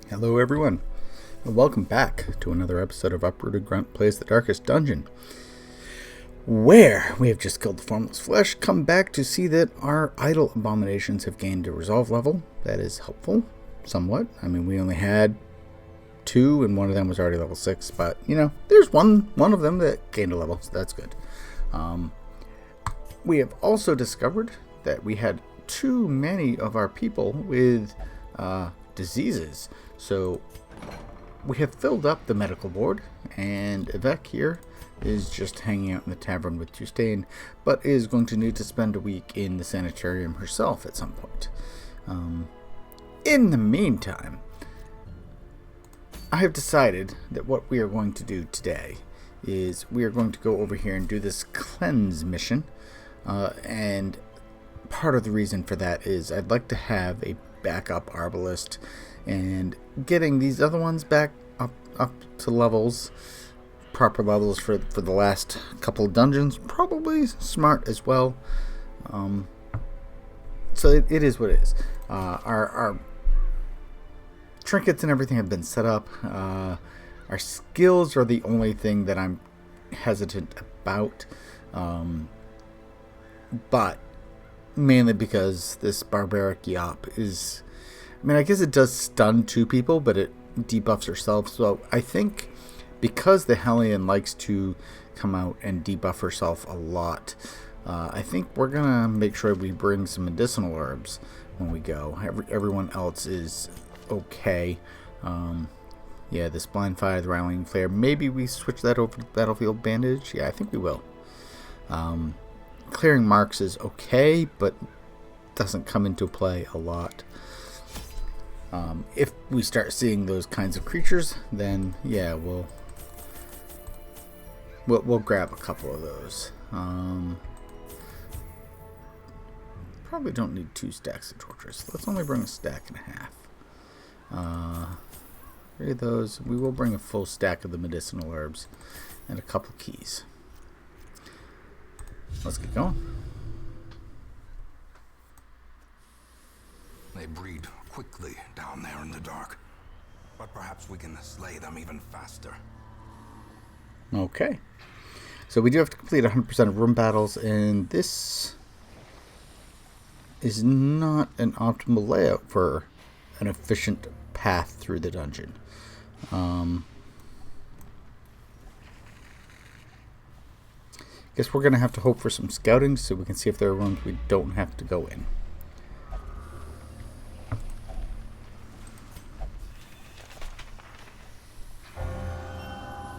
Hello everyone, and welcome back to another episode of Uprooted Grunt Plays the Darkest Dungeon, where we have just killed the Formless Flesh, come back to see that our idle abominations have gained a resolve level. That is helpful, somewhat. I mean, we only had 2, and one of them was already level 6, but, you know, there's one of them that gained a level, so that's good. We have also discovered that we had too many of our people with diseases. So we have filled up the medical ward, and Yvette here is just hanging out in the tavern with Tustain, but is going to need to spend a week in the sanitarium herself at some point. In the meantime, I have decided that what we are going to do today is we are going to go over here and do this cleanse mission, and part of the reason for that is I'd like to have a backup Arbalest, and getting these other ones back up to levels, proper levels for the last couple of dungeons, probably smart as well. So it is what it is. Our trinkets and everything have been set up. Our skills are the only thing that I'm hesitant about, but mainly because this barbaric yop is, I mean, I guess it does stun 2 people, but it debuffs herself. So I think because the Hellion likes to come out and debuff herself a lot, I think we're going to make sure we bring some medicinal herbs when we go. Everyone else is okay. Yeah, this blind fire, the rallying flare, maybe we switch that over to battlefield bandage. Yeah, I think we will. Clearing marks is okay, but doesn't come into play a lot. If we start seeing those kinds of creatures, then yeah, we'll grab a couple of those. Probably don't need 2 stacks of torches. Let's only bring a stack and a half. 3 of those. We will bring a full stack of the medicinal herbs and a couple keys. Let's get going. They breed quickly down there in the dark, but perhaps we can slay them even faster. Okay. So we do have to complete 100% of room battles, and this is not an optimal layout for an efficient path through the dungeon. Guess we're going to have to hope for some scouting so we can see if there are rooms we don't have to go in.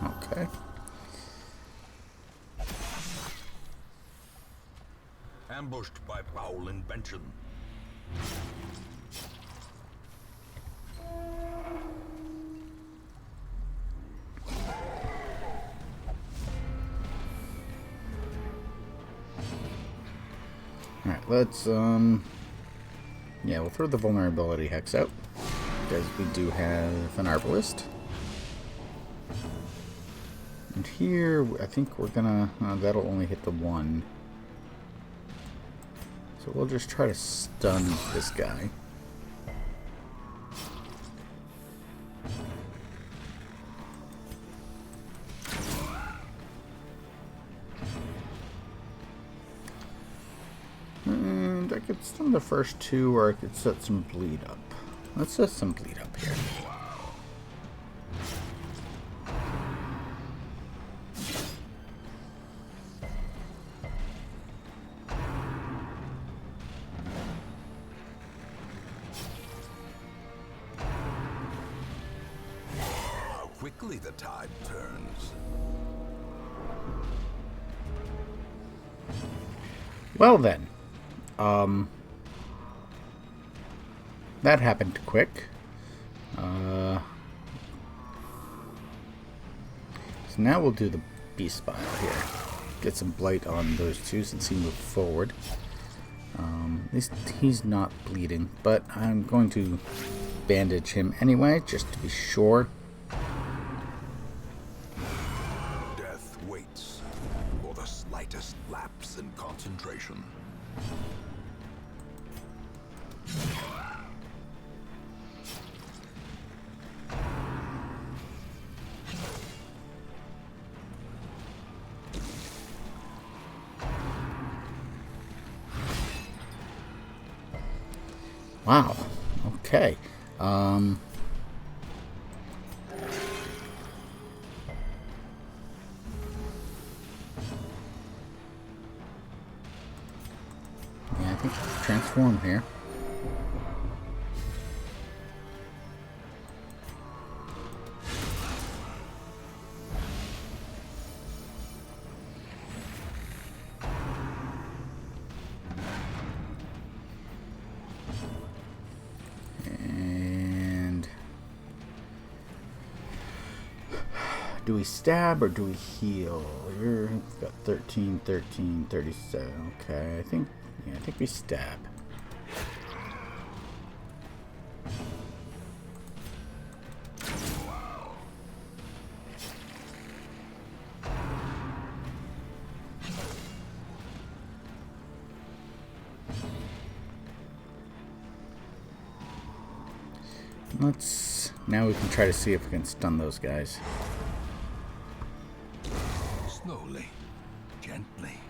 Okay. Ambushed by foul invention. Alright, let's, yeah, we'll throw the vulnerability hex out, because we do have an Arbalest. And here, I think we're gonna, that'll only hit the 1. So we'll just try to stun this guy. And I could stun the first 2, or I could set some bleed up. Let's set some bleed up here. How quickly the tide turns. Well then. That happened quick. So now we'll do the beast bile here. Get some blight on those 2 since he moved forward. At least he's not bleeding, but I'm going to bandage him anyway, just to be sure. Death waits for the slightest lapse in concentration. Wow. Okay. Yeah, I think transform here. Do we stab or do we heal? You're got 13, 13, 37. Okay, I think we stab. Now we can try to see if we can stun those guys. Slowly, gently.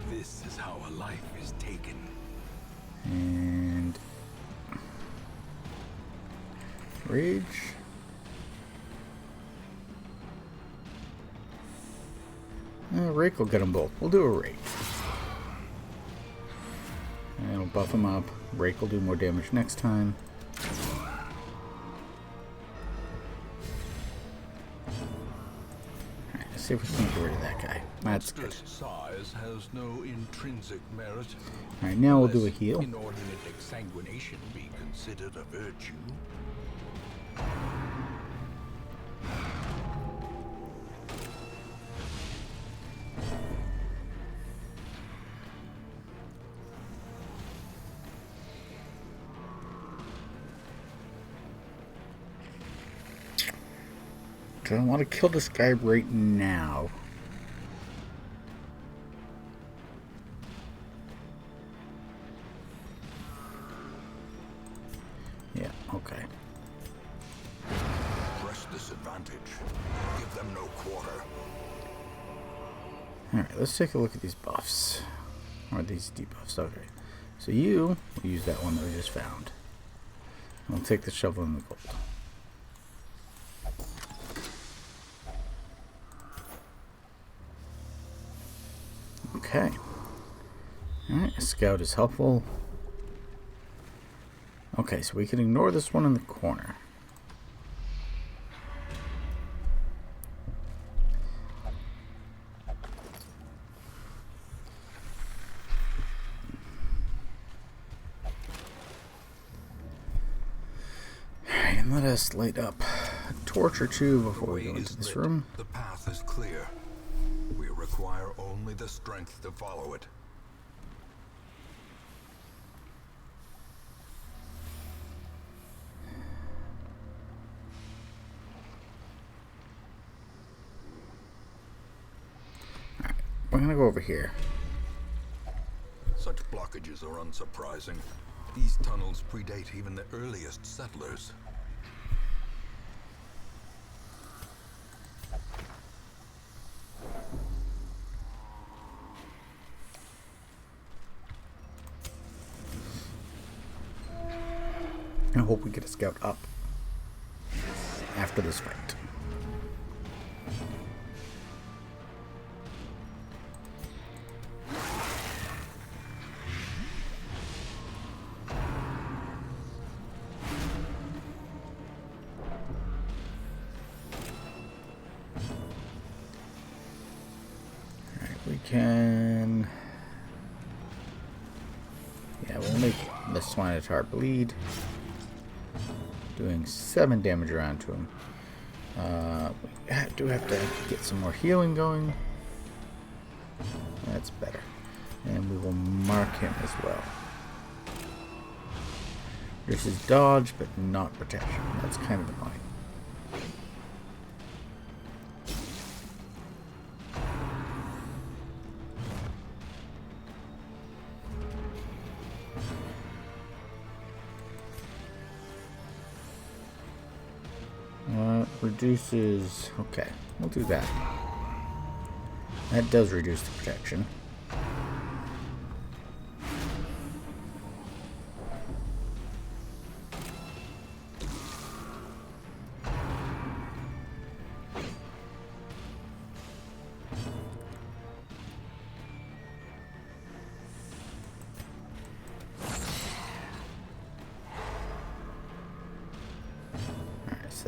This is how a life is taken. And rage. Rake will get them both. We'll do a rake. And it'll buff them up. Rake will do more damage next time. See if we can get rid of that guy. That's good. Size has no intrinsic merit. Alright, now we'll do a heal. Inordinate exsanguination be considered a virtue. I don't want to kill this guy right now. Yeah, okay. Press disadvantage. Give them no quarter. Alright, let's take a look at these buffs. Or these debuffs. Okay. So you will use that one that we just found. We'll take the shovel and the gold. Okay. Alright, a scout is helpful. Okay, so we can ignore this one in the corner. Alright, and let us light up a torch or two before we go into this room. The path is clear. We require only the strength to follow it. Alright, we're gonna go over here. Such blockages are unsurprising. These tunnels predate even the earliest settlers. I hope we get a scout up after this fight. Alright, we can... Yeah, we'll make the Swinotar bleed. Doing 7 damage around to him. We do have to get some more healing going. That's better. And we will mark him as well. This is dodge, but not protection. That's kind of annoying. Reduces... Okay, we'll do that. That does reduce the protection.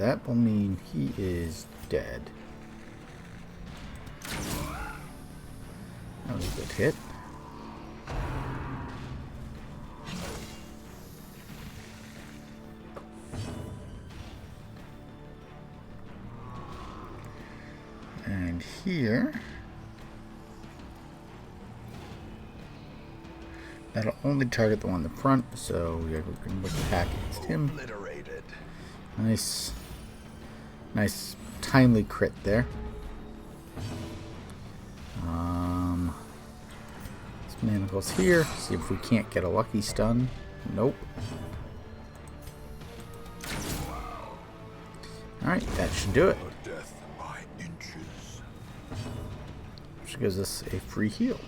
that will mean he is dead. That was a good hit. And here, that'll only target the one in the front, so we can attack against him. Nice, nice, timely crit there. This manacle's here. See if we can't get a lucky stun. Nope. All right, that should do it. Which gives us a free heal.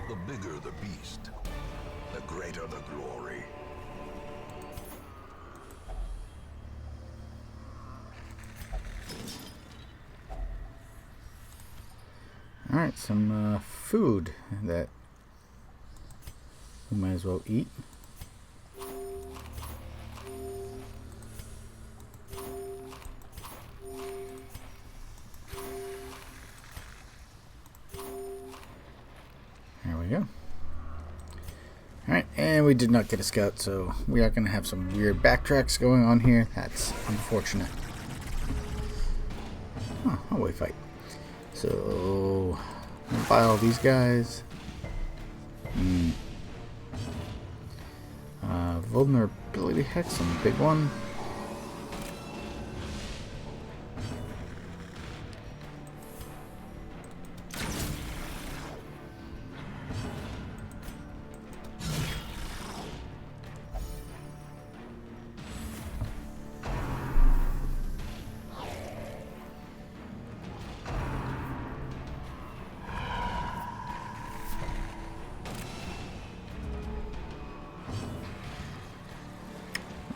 The bigger the beast, the greater the glory. Alright, some food that we might as well eat. There we go. Alright, and we did not get a scout, so we are going to have some weird backtracks going on here. That's unfortunate. Oh, hallway fight. So, we'll buy all these guys. Vulnerability hex on the big one.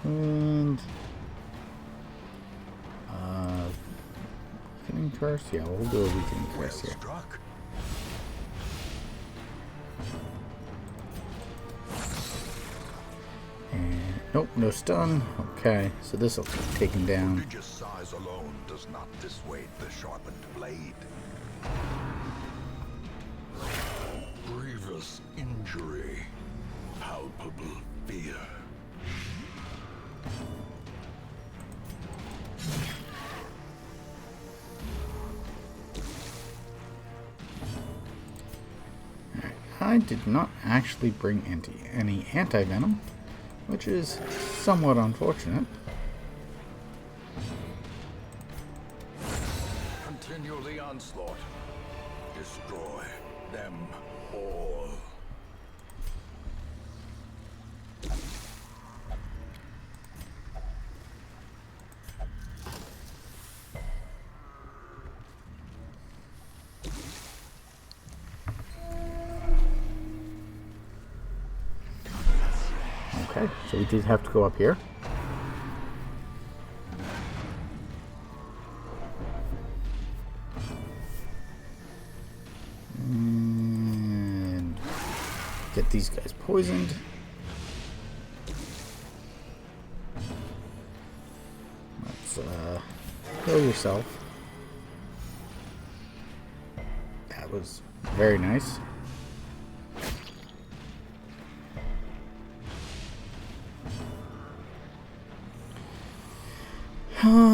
And weakening curse? Yeah, we'll do a weakening curse here. And nope, no stun. Okay, so this will take him down. Prodigious size alone does not dissuade the sharpened blade. Grievous injury, palpable fear. I did not actually bring any anti-venom, which is somewhat unfortunate. Continue the onslaught. Destroy them all. Okay, so we did have to go up here. And get these guys poisoned. Let's heal yourself. That was very nice.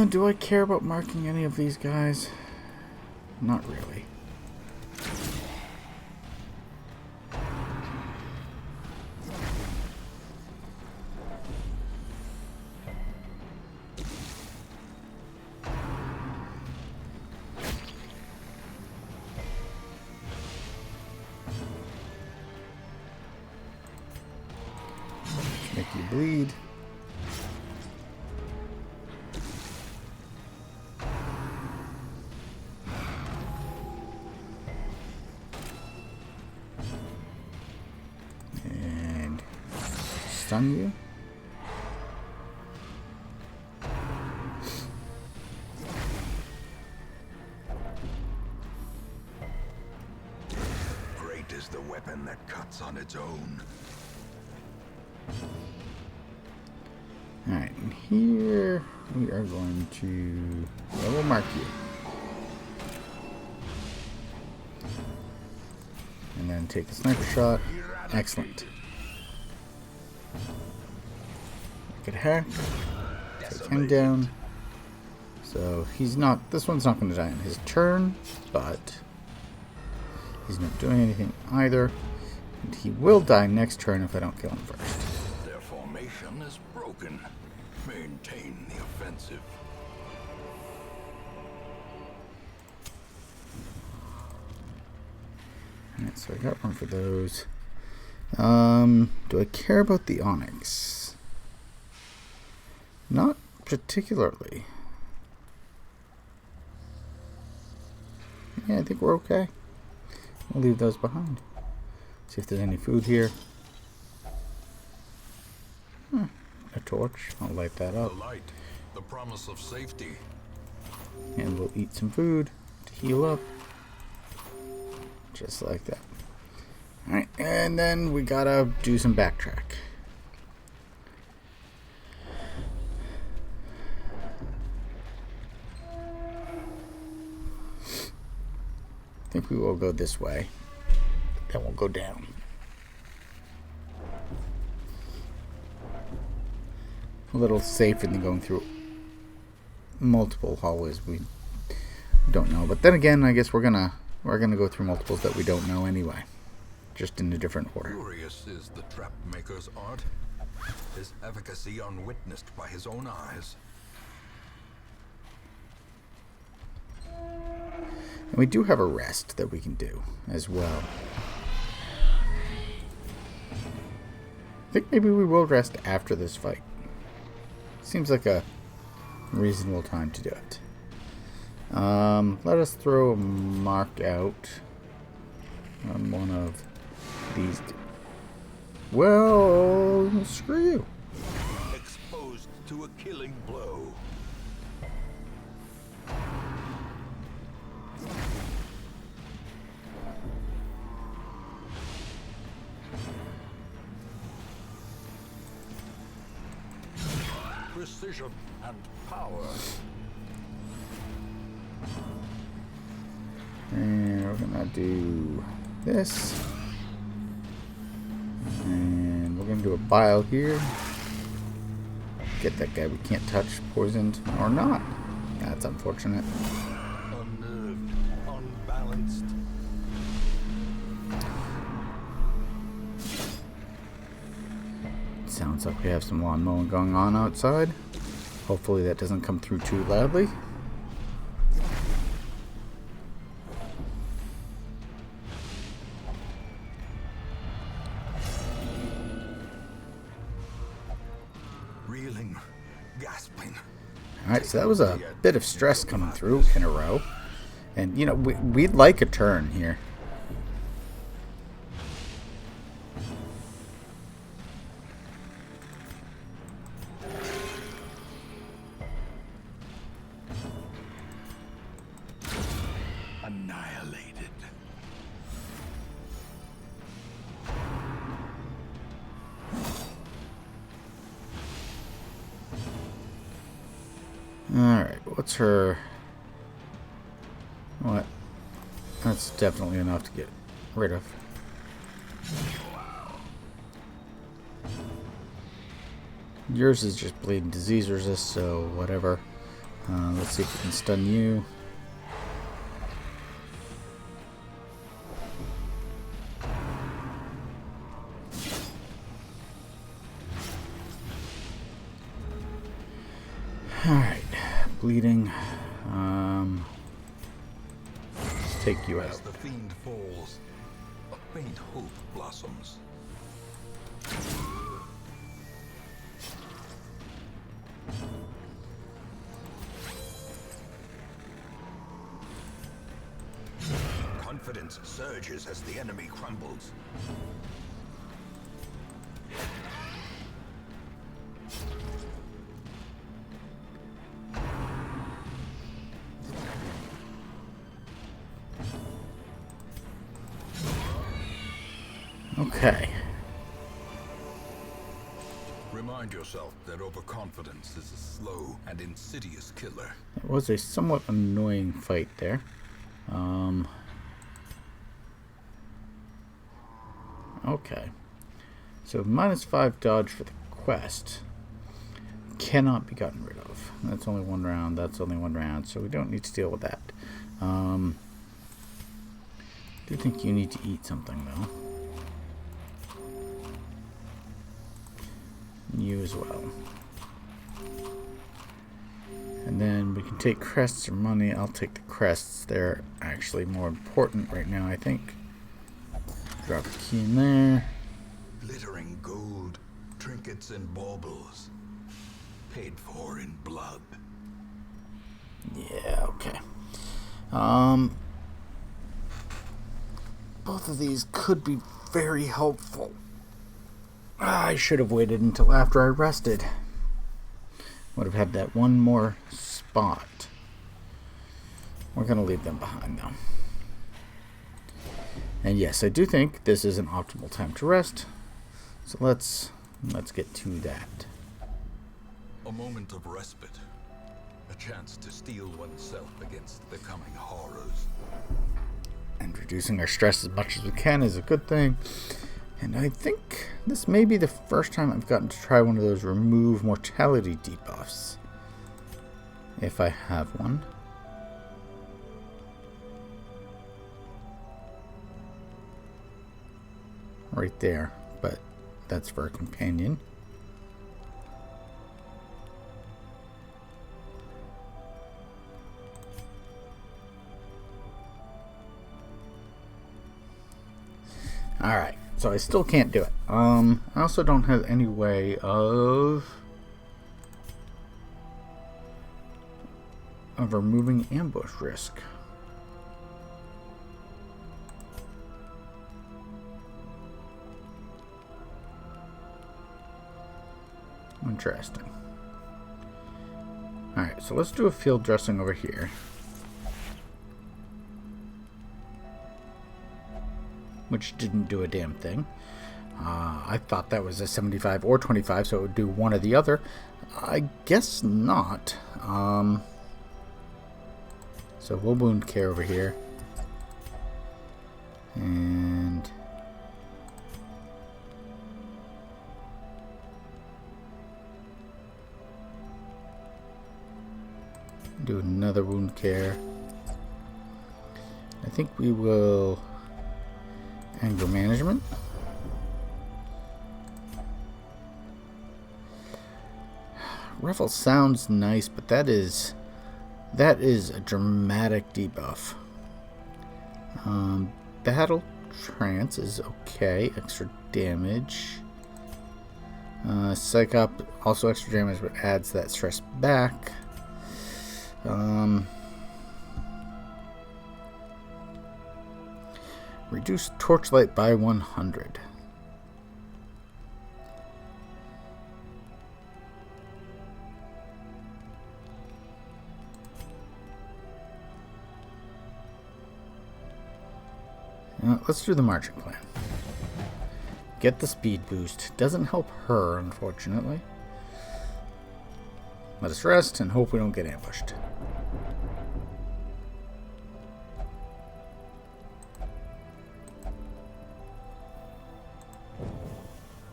Do I care about marking any of these guys? Not really. Make you bleed. Stun you. Great is the weapon that cuts on its own. Alright, and here we are going to... I will mark you. And then take a sniper shot. Excellent. Get hacked. Take him down. So he's not... This one's not going to die on his turn, but he's not doing anything either. And he will die next turn if I don't kill him first. Their formation is broken. Maintain the offensive. Alright, so I got one for those. Do I care about the Onyx? Not particularly. Yeah, I think we're okay. We'll leave those behind. See if there's any food here. A torch. I'll light that up. The light, the promise of safety. And we'll eat some food to heal up. Just like that. Alright, and then we gotta do some backtrack. I think we will go this way. Then we'll go down. A little safer than going through multiple hallways we don't know. But then again, I guess we're gonna go through multiples that we don't know anyway. Just in a different order. Curious is the trap maker's art. His efficacy unwitnessed by his own eyes. And we do have a rest that we can do as well. I think maybe we will rest after this fight. Seems like a reasonable time to do it. Let us throw a mark out on one of these. Well, screw you. Exposed to a killing blow. Precision and power. And we're gonna do this. And we're gonna do a Bailleul here. Get that guy we can't touch poisoned or not. That's unfortunate. Unnerved, unbalanced. Sounds like we have some lawn mowing going on outside. Hopefully that doesn't come through too loudly. Reeling, gasping. Alright, so that was a bit of stress coming through in a row. And, you know, we'd like a turn here. Annihilated. Alright, what's her... What? That's definitely enough to get rid of. Yours is just bleeding disease resist, so whatever. Let's see if we can stun you. Alright, bleeding. Let's take you As out. the fiend falls, a faint hope blossoms. Confidence surges as the enemy crumbles. Okay. Remind yourself that overconfidence is a slow and insidious killer. It was a somewhat annoying fight there. Okay. So -5 dodge for the quest. Cannot be gotten rid of. That's only one round. That's only one round. So we don't need to deal with that. I do think you need to eat something, though. You as well. And then we can take crests or money. I'll take the crests. They're actually more important right now, I think. Drop a key in there. Glittering gold, trinkets and baubles. Paid for in blood. Yeah, okay. Both of these could be very helpful. I should have waited until after I rested. Would have had that one more spot. We're going to leave them behind, though. And yes, I do think this is an optimal time to rest. So let's get to that. A moment of respite. A chance to steel oneself against the coming horrors. And reducing our stress as much as we can is a good thing. And I think this may be the first time I've gotten to try one of those remove mortality debuffs. If I have one. Right there, but that's for a companion. Alright, so I still can't do it. I also don't have any way of removing ambush risk. Interesting. Alright, so let's do a field dressing over here. Which didn't do a damn thing. I thought that was a 75 or 25, so it would do one or the other. I guess not. So we'll wound care over here. And do another wound care. I think we will anger management. Revel sounds nice, but that is a dramatic debuff. Battle trance is okay, extra damage. Psych up, also extra damage, but adds that stress back. Reduce torchlight by 100. Let's do the marching plan. Get the speed boost. Doesn't help her, unfortunately. Let us rest and hope we don't get ambushed.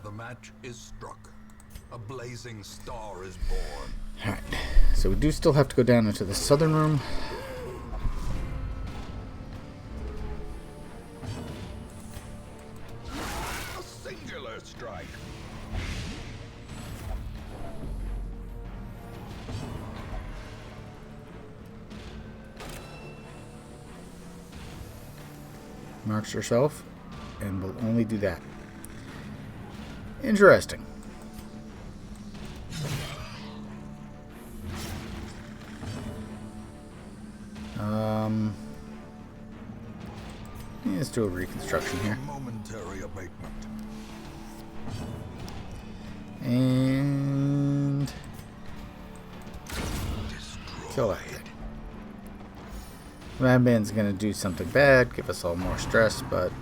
The match is struck. A blazing star is born. Alright, so we do still have to go down into the southern room. A singular strike. Marks herself, and we'll only do that. Interesting. Let's do a reconstruction here. Momentary abatement. And kill that thing. Madman's gonna do something bad, give us all more stress, but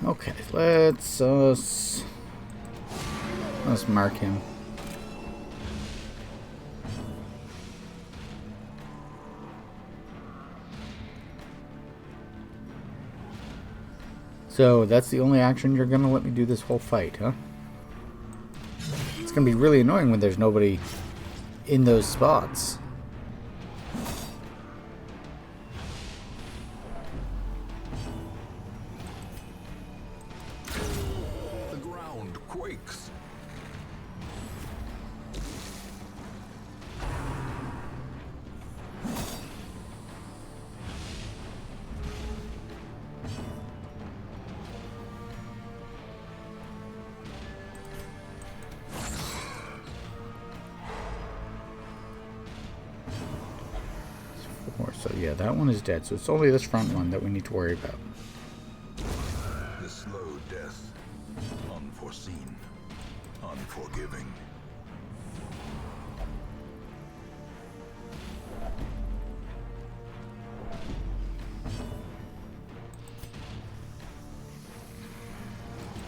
Okay, let's mark him. So that's the only action you're gonna let me do this whole fight, huh? It's gonna be really annoying when there's nobody in those spots. The ground quakes. So yeah, that one is dead. So it's only this front one that we need to worry about. The slow death. Unforeseen. Unforgiving.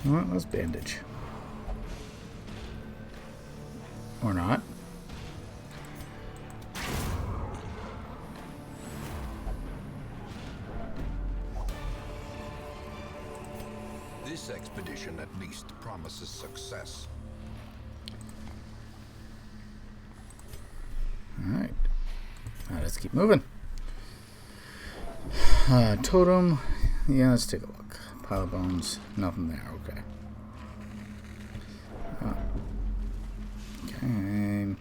Well, let's bandage. Or not. This expedition at least promises success. Alright. Now let's keep moving. Totem. Yeah, let's take a look. Pile of bones. Nothing there. Okay. Okay.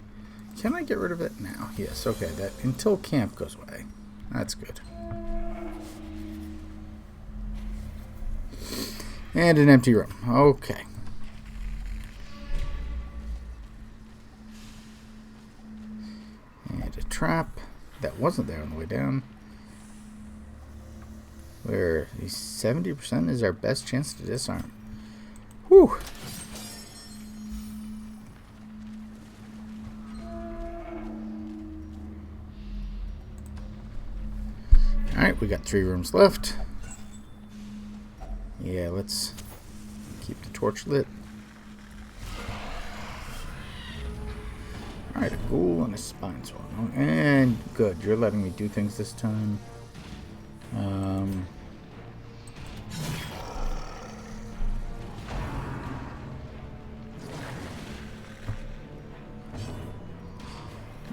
Can I get rid of it now? Yes. Okay. That until camp goes away. That's good. And an empty room. Okay. And a trap that wasn't there on the way down. Where 70% is our best chance to disarm. Whew. Alright, we got 3 rooms left. Yeah, let's keep the torch lit. Alright, a ghoul and a spine swallow. And good, you're letting me do things this time.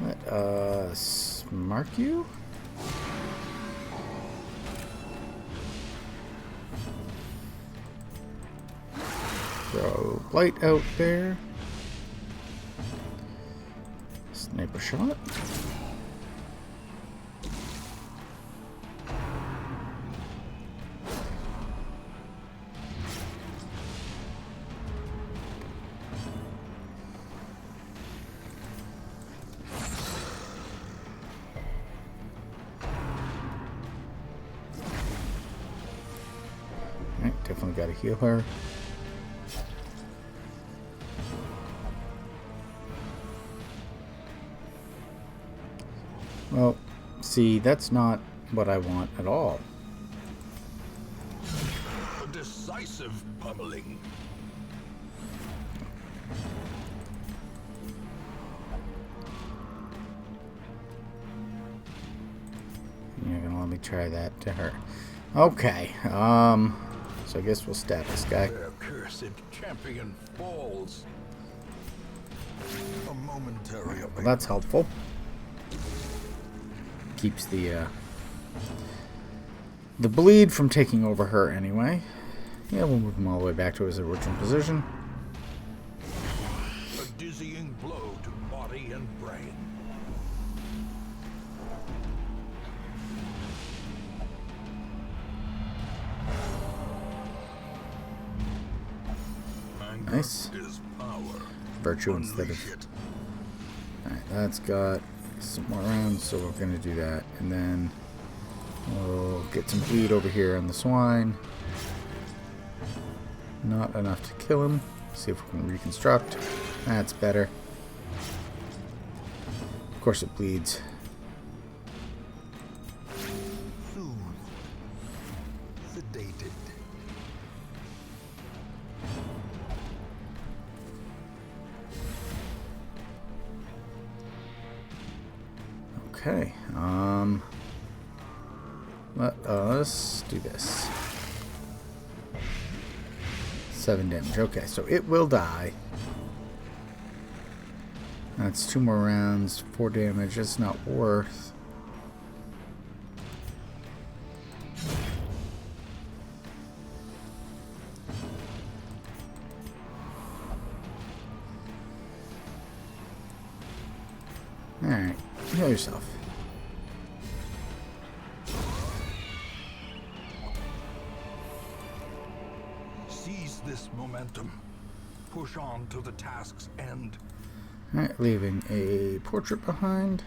Let us mark you. Throw light out there. Sniper shot. Alright, definitely gotta heal her. Well, see, that's not what I want at all. A decisive pummeling. You're gonna let me try that to her. Okay, so I guess we'll stab this guy. Their cursed champion falls. A momentary Well, that's helpful. Keeps the bleed from taking over her anyway. Yeah, we'll move him all the way back to his original position. A dizzying blow to body and brain. Anger Nice. is power. Virtue instead of... Unleash it. Alright, that's got some more rounds, so we're going to do that. And then we'll get some bleed over here on the swine. Not enough to kill him. See if we can reconstruct. That's better. Of course it bleeds. Soothed. Sedated. Okay. Let us do this. 7 damage. Okay, so it will die. That's 2 more rounds. 4 damage. It's not worth. Alright. Heal yourself. Seize this momentum. Push on to the task's end. Alright, leaving a portrait behind.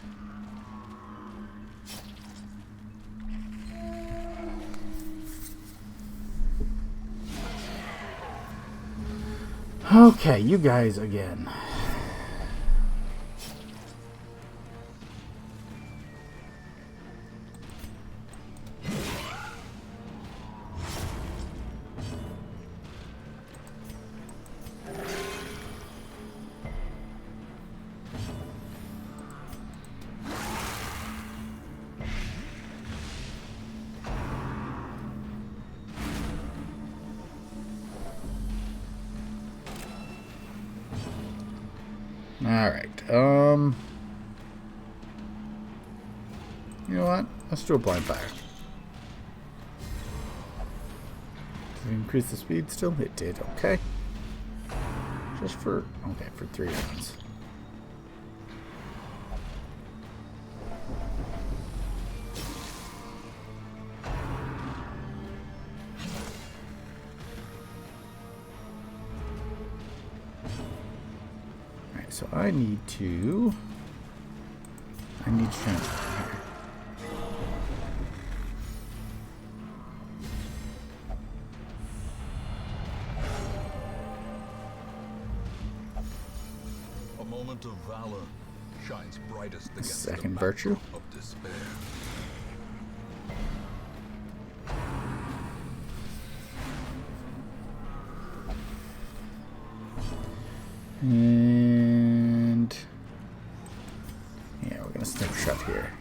Okay, you guys again. Alright, you know what? Let's do a blind fire. Did it increase the speed still? It did, okay. Just for, okay, for 3 rounds. So I need to turn it here. A moment of valor shines brightest against Second the virtue. backdrop of despair. And yeah, we're gonna sniper shot here.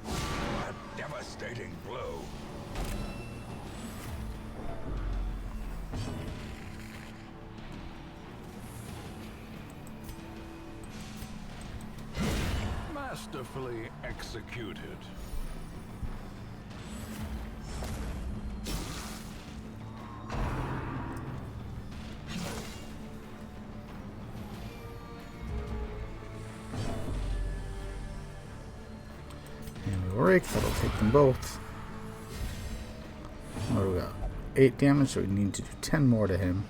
A devastating blow. Masterfully executed. That'll take them both. What do we got? 8 damage, so we need to do 10 more to him.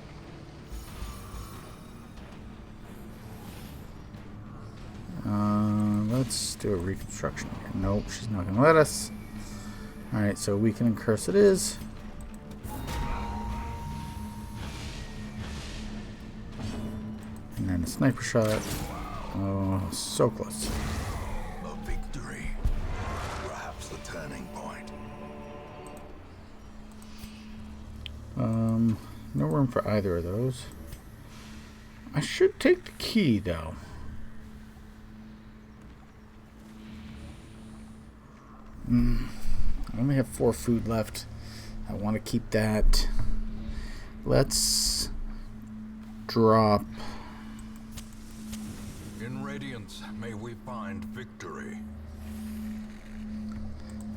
Let's do a reconstruction here. Nope, she's not gonna let us. Alright, so weaken and curse it is. And then a sniper shot. Oh, so close. A victory. Perhaps the turning point. No room for either of those. I should take the key, though. I only have 4 food left. I want to keep that. Let's drop. In radiance, may we find victory.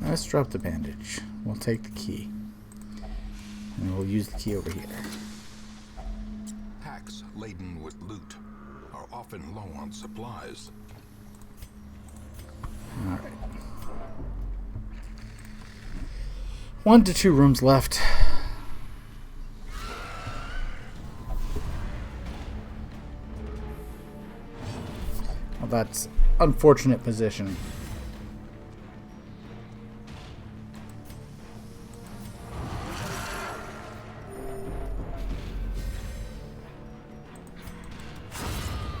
Let's drop the bandage. We'll take the key. And we'll use the key over here. Packs laden with loot are often low on supplies. Alright. 1 to 2 rooms left. Well, that's unfortunate position.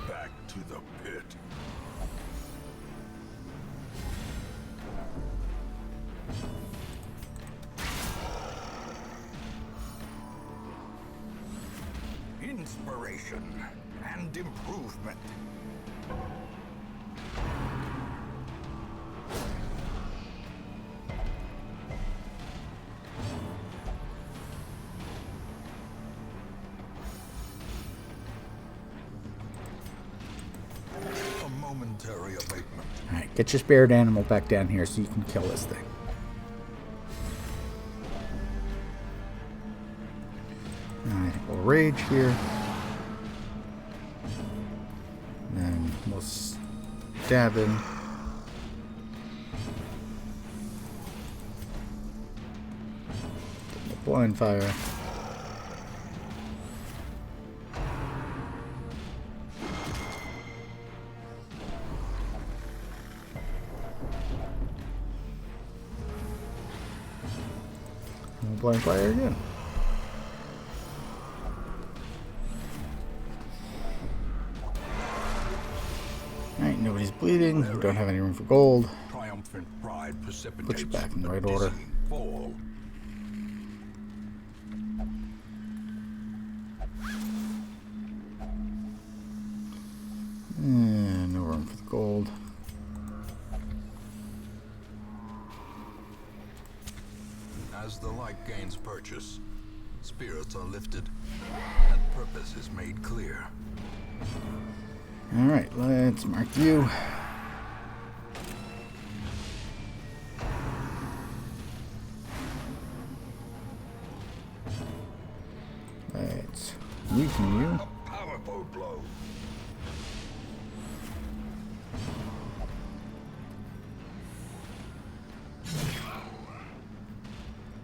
Back to the pit. Inspiration and and improvement. A momentary abatement. Alright, get your spirit animal back down here so you can kill this thing. Alright, we'll rage here. Then we'll stab him. Blind fire. Blind fire again. Alright, nobody's bleeding. We don't have any room for gold. Triumphant pride precipitates Put you back in the right a order. dizzying fall. No room for the gold. As the light gains purchase, spirits are lifted, and purpose is made clear. Alright, let's mark you. Let's weaken you. A powerful blow.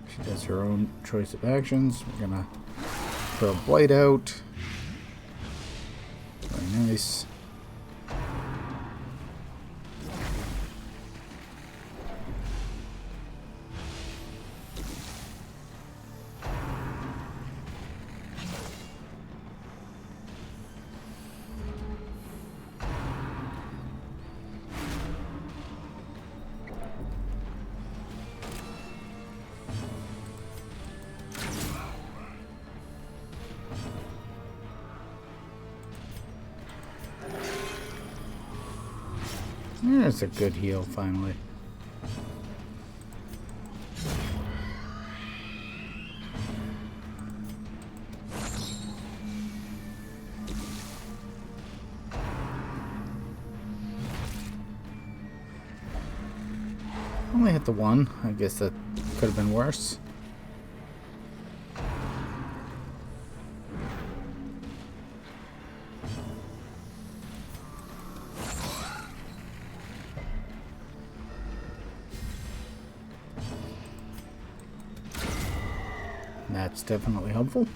She does her own choice of actions. We're gonna throw Blight out. Very nice. That's a good heal, finally. Only hit the one. I guess that could have been worse. That's definitely helpful.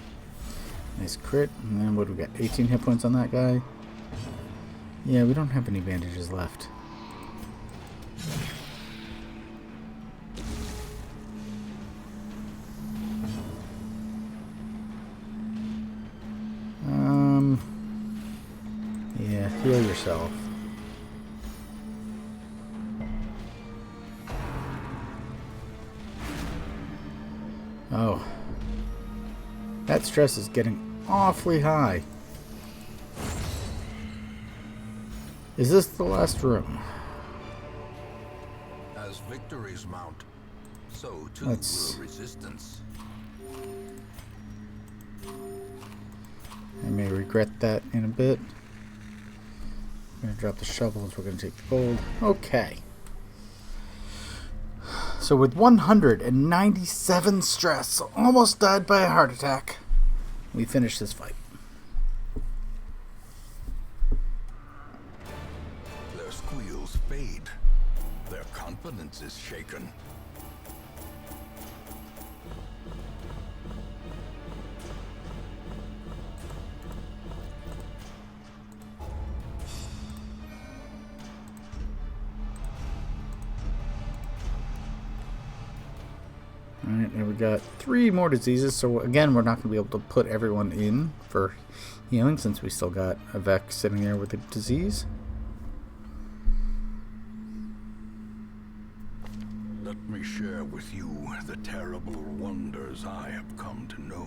Nice crit. And then what do we got? 18 hit points on that guy. Yeah, we don't have any bandages left. Yeah, heal yourself. Oh. That stress is getting awfully high. Is this the last room? As victories mount, so too Let's- will resistance. I may regret that in a bit. I'm going to drop the shovels. We're going to take the gold. Okay. So with 197 stress, almost died by a heart attack, we finish this fight. Their squeals fade. Their confidence is shaken. Alright, and we got 3 more diseases, so again, we're not going to be able to put everyone in for healing since we still got a Vec sitting there with a disease. Let me share with you the terrible wonders I have come to know.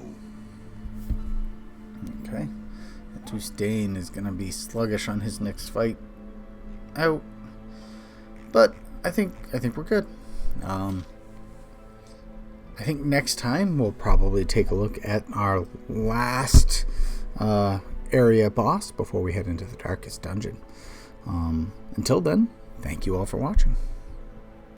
Okay. Sustain is going to be sluggish on his next fight. Out. But I think we're good. I think next time we'll probably take a look at our last area boss before we head into the darkest dungeon. Until then, thank you all for watching.